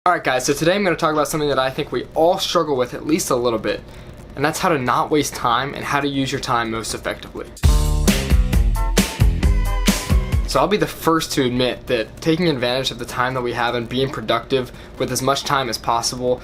Alright guys, so today I'm going to talk about something that I think we all struggle with at least a little bit, and that's how to not waste time and how to use your time most effectively. So I'll be the first to admit that taking advantage of the time that we have and being productive with as much time as possible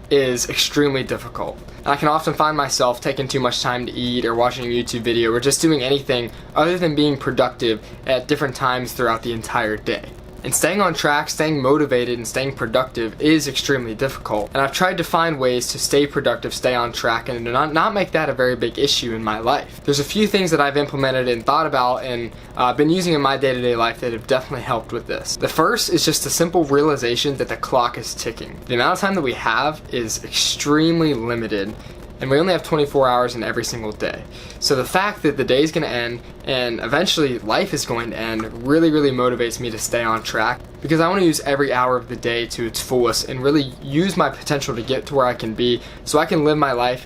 is extremely difficult. And I can often find myself taking too much time to eat or watching a YouTube video or just doing anything other than being productive at different times throughout the entire day. And staying on track, staying motivated, and staying productive is extremely difficult. And I've tried to find ways to stay productive, stay on track, and to not make that a very big issue in my life. There's a few things that I've implemented and thought about and been using in my day-to-day life that have definitely helped with this. The first is just a simple realization that the clock is ticking. The amount of time that we have is extremely limited, and we only have 24 hours in every single day. So the fact that the day is going to end and eventually life is going to end really motivates me to stay on track, because I want to use every hour of the day to its fullest and really use my potential to get to where I can be so I can live my life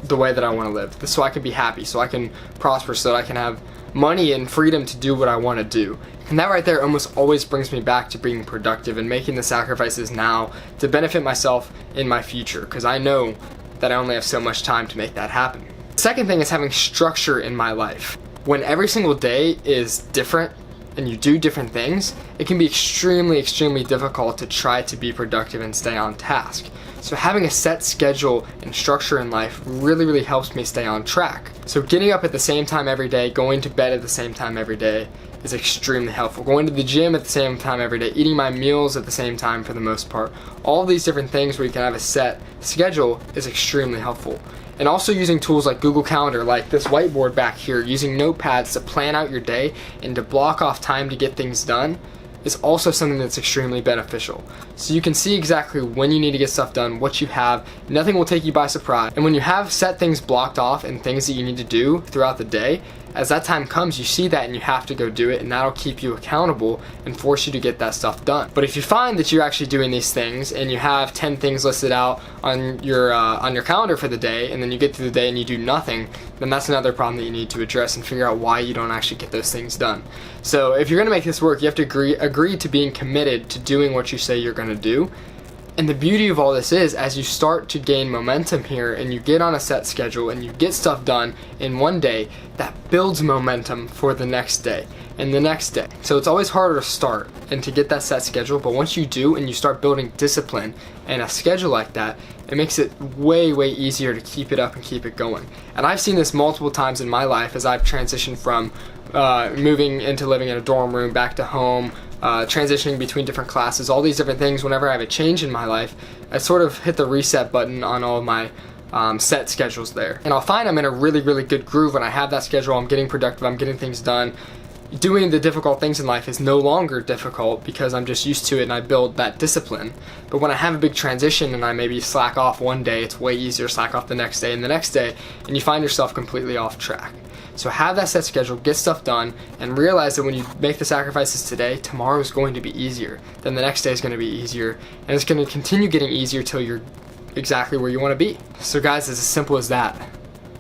the way that I want to live, so I can be happy, so I can prosper, so that I can have money and freedom to do what I want to do. And that right there almost always brings me back to being productive and making the sacrifices now to benefit myself in my future, because I know that I only have so much time to make that happen. The second thing is having structure in my life. When every single day is different and you do different things, it can be extremely difficult to try to be productive and stay on task. So having a set schedule and structure in life really helps me stay on track. So getting up at the same time every day, going to bed at the same time every day is extremely helpful. Going to the gym at the same time every day, eating my meals at the same time for the most part. All these different things where you can have a set schedule is extremely helpful. And also using tools like Google Calendar, like this whiteboard back here, using notepads to plan out your day and to block off time to get things done is also something that's extremely beneficial. So you can see exactly when you need to get stuff done, what you have. Nothing will take you by surprise. And when you have set things blocked off and things that you need to do throughout the day, as that time comes, you see that and you have to go do it, and that'll keep you accountable and force you to get that stuff done. But if you find that you're actually doing these things and you have 10 things listed out on your calendar for the day, and then you get through the day and you do nothing, then that's another problem that you need to address and figure out why you don't actually get those things done. So if you're gonna make this work, you have to agree to being committed to doing what you say you're gonna do. And the beauty of all this is, as you start to gain momentum here and you get on a set schedule and you get stuff done in one day, that builds momentum for the next day and the next day. So it's always harder to start and to get that set schedule, but once you do and you start building discipline and a schedule like that, it makes it way easier to keep it up and keep it going. And I've seen this multiple times in my life as I've transitioned from moving into living in a dorm room back to home, transitioning between different classes, all these different things. Whenever I have a change in my life, I sort of hit the reset button on all of my set schedules there. And I'll find I'm in a really good groove when I have that schedule. I'm getting productive, I'm getting things done. Doing the difficult things in life is no longer difficult because I'm just used to it and I build that discipline. But when I have a big transition and I maybe slack off one day, it's way easier to slack off the next day and the next day, and you find yourself completely off track. So have that set schedule, get stuff done, and realize that when you make the sacrifices today, tomorrow is going to be easier. Then the next day is going to be easier, and it's going to continue getting easier till you're exactly where you want to be. So guys, it's as simple as that.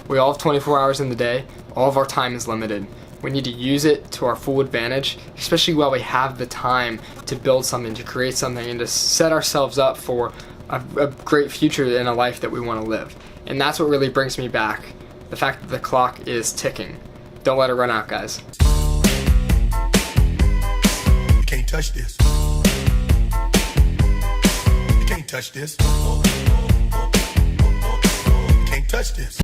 We all have 24 hours in the day. All of our time is limited. We need to use it to our full advantage, especially while we have the time to build something, to create something, and to set ourselves up for a great future in a life that we want to live. And that's what really brings me back. The fact that the clock is ticking. Don't let it run out, guys. You can't touch this. You can't touch this. You can't touch this.